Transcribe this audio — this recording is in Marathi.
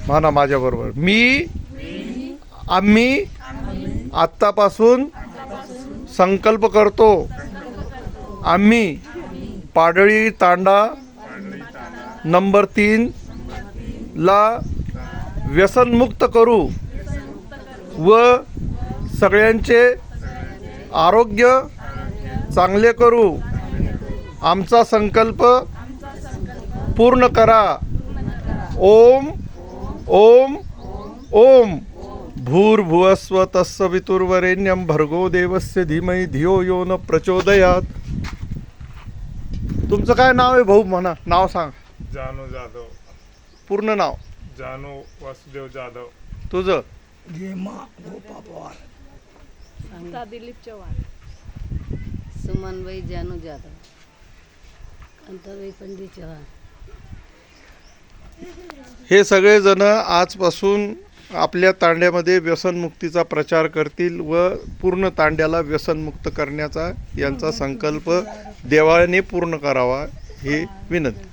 म्हणा माझ्याबरोबर. आम्ही आत्तापासून संकल्प करतो, आम्ही पाडळी तांडा नंबर 3 ला व्यसनमुक्त करू व सगळ्यांचे आरोग्य चांगले करू. आमचा संकल्प पूर्ण करा. ओम ओम ओम. भूर्भुवस्व तत्सवितुर्वरेण्यं भर्गो देवस्य धीमहि धियो यो न प्रचोदयात. तुमचं काय नाव आहे भाऊ? म्हणा नाव सांग. जानू जाधव. पूर्ण नाव? जानू वासुदेव जाधव. तुझं? गेमा गोपा पवार. संता दिलीप चव्हाण. सुमनबाई जानू जाधव. कांताबाई पंडित चव्हाण. हे सगळेजण आजपासून आपल्या तांड्यामध्ये व्यसनमुक्तीचा प्रचार करतील व पूर्ण तांड्याला व्यसनमुक्त करण्याचा यांचा संकल्प देवाने पूर्ण करावा ही विनंती.